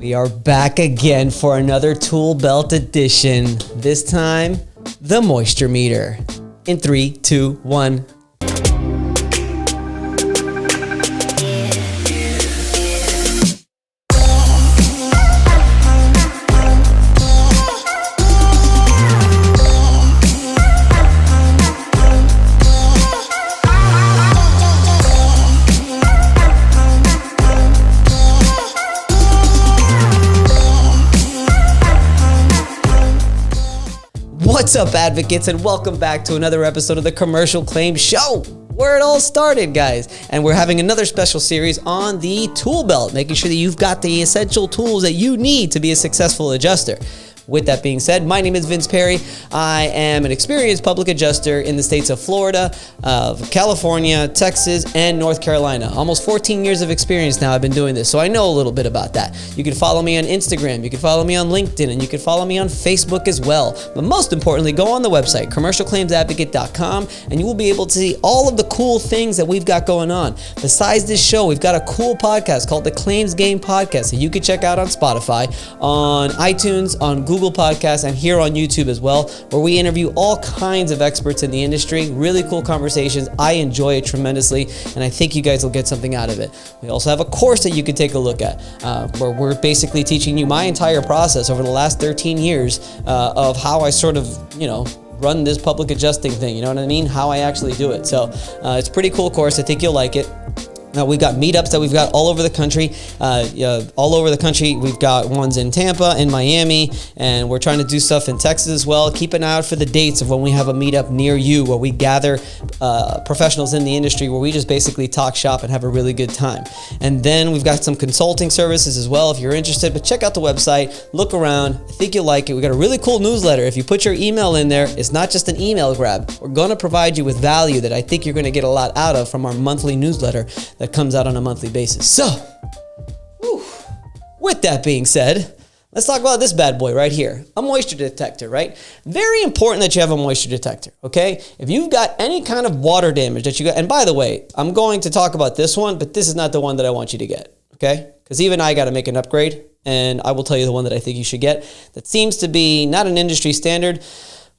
We are back again for another tool belt edition. This time, the moisture meter. In 3, 2, 1. What's up, advocates, and welcome back to another episode of the Commercial Claims Show, where it all started, guys. And we're having another special series on the tool belt, making sure that you've got the essential tools that you need to be a successful adjuster. With that being said, my name is Vince Perri. I am an experienced public adjuster in the states of Florida, California, Texas, and North Carolina. Almost 14 years of experience now I've been doing this, so I know a little bit about that. You can follow me on Instagram, you can follow me on LinkedIn, and you can follow me on Facebook as well. But most importantly, go on the website, commercialclaimsadvocate.com, and you will be able to see all of the cool things that we've got going on. Besides this show, we've got a cool podcast called the Claims Game Podcast that you can check out on Spotify, on iTunes, on Google Podcasts, and here on YouTube as well, where we interview all kinds of experts in the industry. Really cool conversations. I enjoy it tremendously, and I think you guys will get something out of it. We also have a course that you can take a look at, where we're basically teaching you my entire process over the last 13 years of how I sort of, run this public adjusting thing. You know what I mean? How I actually do it. So it's a pretty cool course. I think you'll like it. Now, we've got meetups that we've got all over the country. We've got ones in Tampa, in Miami, and we're trying to do stuff in Texas as well. Keep an eye out for the dates of when we have a meetup near you, where we gather professionals in the industry, where we just basically talk shop and have a really good time. And then we've got some consulting services as well if you're interested. But check out the website, look around. I think you'll like it. We got a really cool newsletter. If you put your email in there, it's not just an email grab. We're going to provide you with value that I think you're going to get a lot out of from our monthly newsletter that comes out on a monthly basis. So, with that being said, let's talk about this bad boy right here, a moisture detector, right? Very important that you have a moisture detector, okay? If you've got any kind of water damage that you got, and by the way, I'm going to talk about this one, but this is not the one that I want you to get, okay? Because even I got to make an upgrade, and I will tell you the one that I think you should get that seems to be not an industry standard,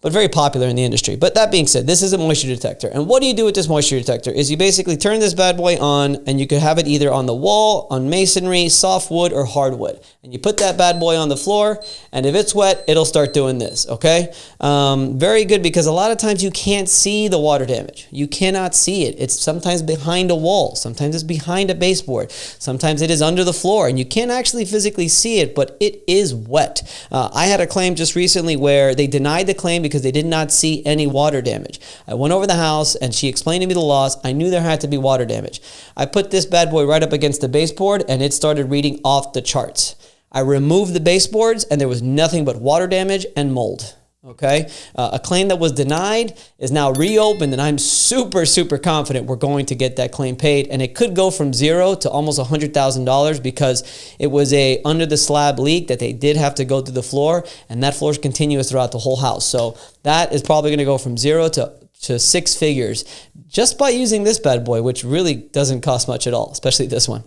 but very popular in the industry. But that being said, this is a moisture detector. And what do you do with this moisture detector is you basically turn this bad boy on, and you could have it either on the wall, on masonry, softwood, or hardwood. And you put that bad boy on the floor, and if it's wet, it'll start doing this, okay? Very good, because a lot of times you can't see the water damage. You cannot see it. It's sometimes behind a wall. Sometimes it's behind a baseboard. Sometimes it is under the floor, and you can't actually physically see it, but it is wet. I had a claim just recently where they denied the claim because they did not see any water damage. I went over the house and she explained to me the loss. I knew there had to be water damage. I put this bad boy right up against the baseboard, and it started reading off the charts. I removed the baseboards, and there was nothing but water damage and mold. Okay, a claim that was denied is now reopened, and I'm super confident we're going to get that claim paid. And it could go from zero to almost $100,000 because it was a under the slab leak that they did have to go through the floor, and that floor is continuous throughout the whole house. So that is probably going to go from zero to 6 figures just by using this bad boy, which really doesn't cost much at all, especially this one.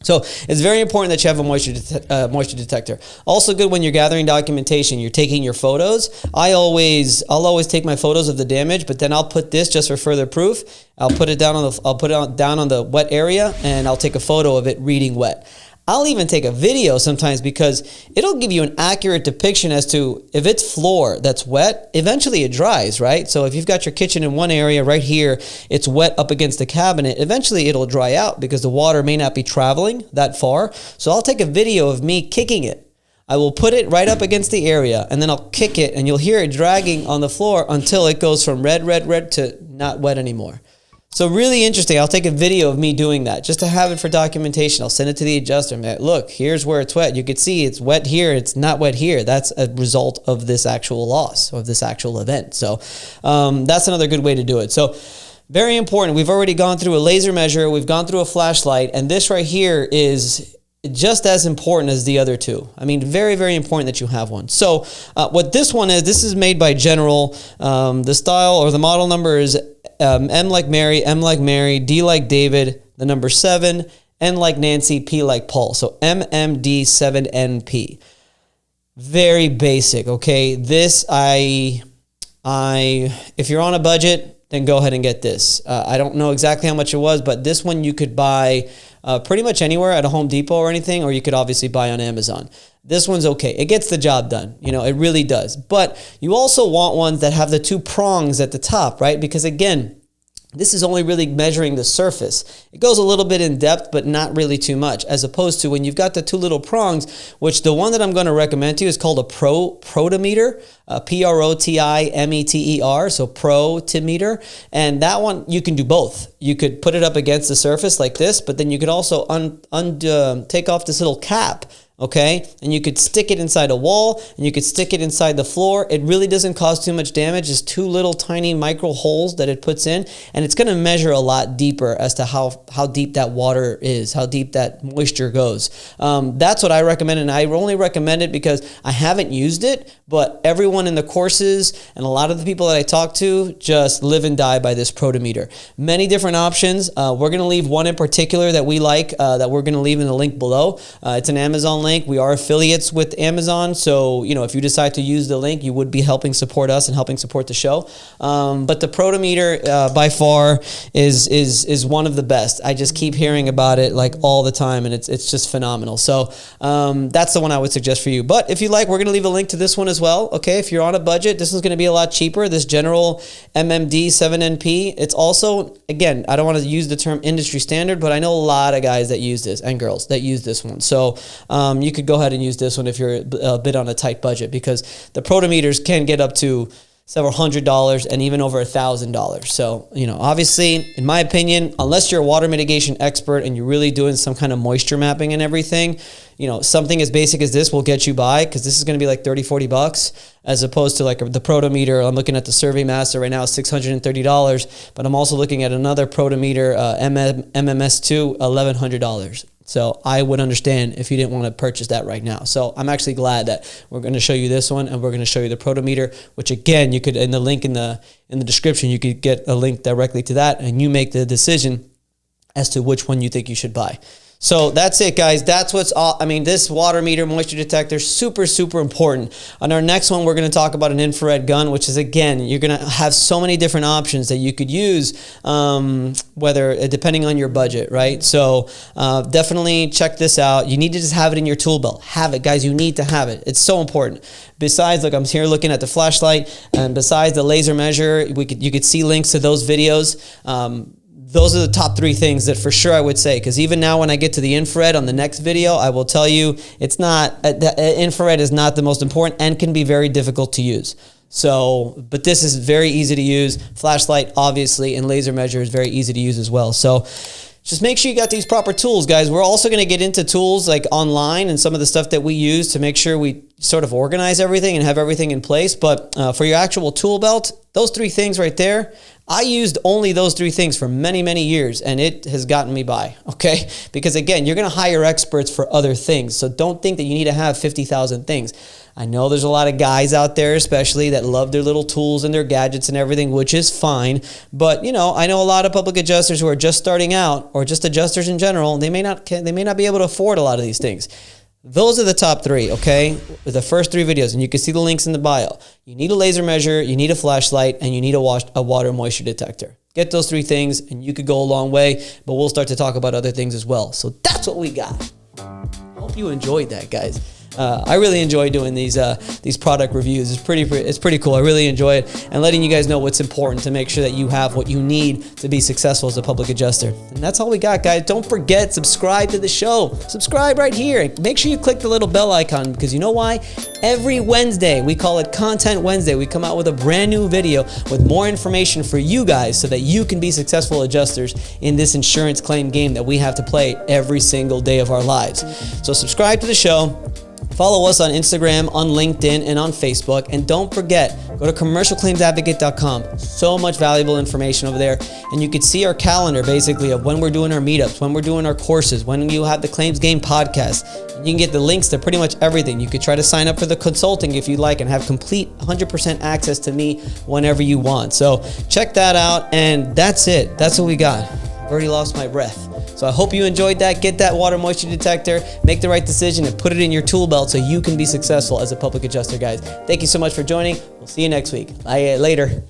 So it's very important that you have a moisture detector. Also good when you're gathering documentation, you're taking your photos. I'll always take my photos of the damage, but then I'll put this just for further proof. I'll put it down on the wet area, and I'll take a photo of it reading wet. I'll even take a video sometimes because it'll give you an accurate depiction as to if it's floor that's wet, eventually it dries, right? So if you've got your kitchen in one area right here, it's wet up against the cabinet, eventually it'll dry out because the water may not be traveling that far. So I'll take a video of me kicking it. I will put it right up against the area, and then I'll kick it, and you'll hear it dragging on the floor until it goes from red to not wet anymore. So really interesting. I'll take a video of me doing that just to have it for documentation. I'll send it to the adjuster. Man, look, here's where it's wet. You can see it's wet here. It's not wet here. That's a result of this actual loss, of this actual event. So that's another good way to do it. So very important. We've already gone through a laser measure. We've gone through a flashlight. And this right here is just as important as the other two. I mean, very, very important that you have one. So what this one is, this is made by General. The style or the model number is M like Mary, M like Mary, D like David, the number 7, N like Nancy, P like Paul. So MMD7NP. Very basic, okay? This, if you're on a budget, then go ahead and get this. I don't know exactly how much it was, but this one you could buy pretty much anywhere at a Home Depot or anything, or you could obviously buy on Amazon. This one's okay. It gets the job done. You know, it really does. But you also want ones that have the two prongs at the top, right? Because again, this is only really measuring the surface. It goes a little bit in depth, but not really too much, as opposed to when you've got the two little prongs, which the one that I'm going to recommend to you is called a protometer, Protimeter, so protimeter. And that one, you can do both. You could put it up against the surface like this, but then you could also take off this little cap, okay? And you could stick it inside a wall, and you could stick it inside the floor. It really doesn't cause too much damage. It's two little tiny micro holes that it puts in, and it's going to measure a lot deeper as to how deep that water is, how deep that moisture goes. That's what I recommend, and I only recommend it because I haven't used it, but everyone in the courses and a lot of the people that I talk to just live and die by this Protometer. Many different options. We're going to leave one in particular that we like, that we're going to leave in the link below. It's an Amazon link. We are affiliates with Amazon, so you know, if you decide to use the link, you would be helping support us and helping support the show. But the Protometer by far is one of the best. I just keep hearing about it like all the time, and it's just phenomenal. So that's the one I would suggest for you. But if you like, we're going to leave a link to this one as well. Okay, if you're on a budget, this is going to be a lot cheaper. This general MMD7NP. It's also, again, I don't want to use the term industry standard, but I know a lot of guys that use this and girls that use this one. So you could go ahead and use this one if you're a bit on a tight budget, because the Protometers can get up to several $100s and even over $1,000. So, you know, obviously, in my opinion, unless you're a water mitigation expert and you're really doing some kind of moisture mapping and everything, you know, something as basic as this will get you by, because this is going to be like $30-40, as opposed to like the Protometer. I'm looking at the Survey Master right now, $630, but I'm also looking at another Protometer, MMS2, $1,100. So I would understand if you didn't want to purchase that right now. So I'm actually glad that we're going to show you this one, and we're going to show you the Protometer, which again, you could, in the link in the description, you could get a link directly to that, and you make the decision as to which one you think you should buy. So that's it, guys. That's what's all. I mean, this water meter moisture detector, super, super important. On our next one, we're going to talk about an infrared gun, which is, again, you're going to have so many different options that you could use, depending on your budget, right? So definitely check this out. You need to just have it in your tool belt. Have it, guys. You need to have it. It's so important. Besides, look, I'm here looking at the flashlight, and besides the laser measure, you could see links to those videos. Those are the top three things that for sure I would say, because even now when I get to the infrared on the next video, I will tell you it's not, infrared is not the most important and can be very difficult to use. So, but this is very easy to use. Flashlight, obviously, and laser measure is very easy to use as well. So just make sure you got these proper tools, guys. We're also going to get into tools like online and some of the stuff that we use to make sure we sort of organize everything and have everything in place. But for your actual tool belt, those three things right there, I used only those three things for many, many years, and it has gotten me by, okay? Because again, you're going to hire experts for other things. So don't think that you need to have 50,000 things. I know there's a lot of guys out there, especially, that love their little tools and their gadgets and everything, which is fine. But, you know, I know a lot of public adjusters who are just starting out, or just adjusters in general. They may not be able to afford a lot of these things. Those are the top three, okay? The first three videos, and you can see the links in the bio. You need a laser measure, you need a flashlight, and you need a water moisture detector. Get those three things, and you could go a long way, but we'll start to talk about other things as well. So that's what we got. Hope you enjoyed that, guys. I really enjoy doing these product reviews. It's pretty cool. I really enjoy it, and letting you guys know what's important to make sure that you have what you need to be successful as a public adjuster. And that's all we got, guys. Don't forget, subscribe to the show. Subscribe right here. Make sure you click the little bell icon, because you know why? Every Wednesday, we call it Content Wednesday. We come out with a brand new video with more information for you guys so that you can be successful adjusters in this insurance claim game that we have to play every single day of our lives. So subscribe to the show. Follow us on Instagram, on LinkedIn, and on Facebook. And don't forget, go to commercialclaimsadvocate.com. So much valuable information over there. And you can see our calendar, basically, of when we're doing our meetups, when we're doing our courses, when you have the Claims Game podcast. You can get the links to pretty much everything. You could try to sign up for the consulting if you'd like and have complete 100% access to me whenever you want. So check that out. And that's it. That's what we got. already lost my breath. So I hope you enjoyed that. Get that water moisture detector, make the right decision, and put it in your tool belt so you can be successful as a public adjuster, guys. Thank you so much for joining. We'll see you next week. Bye, later.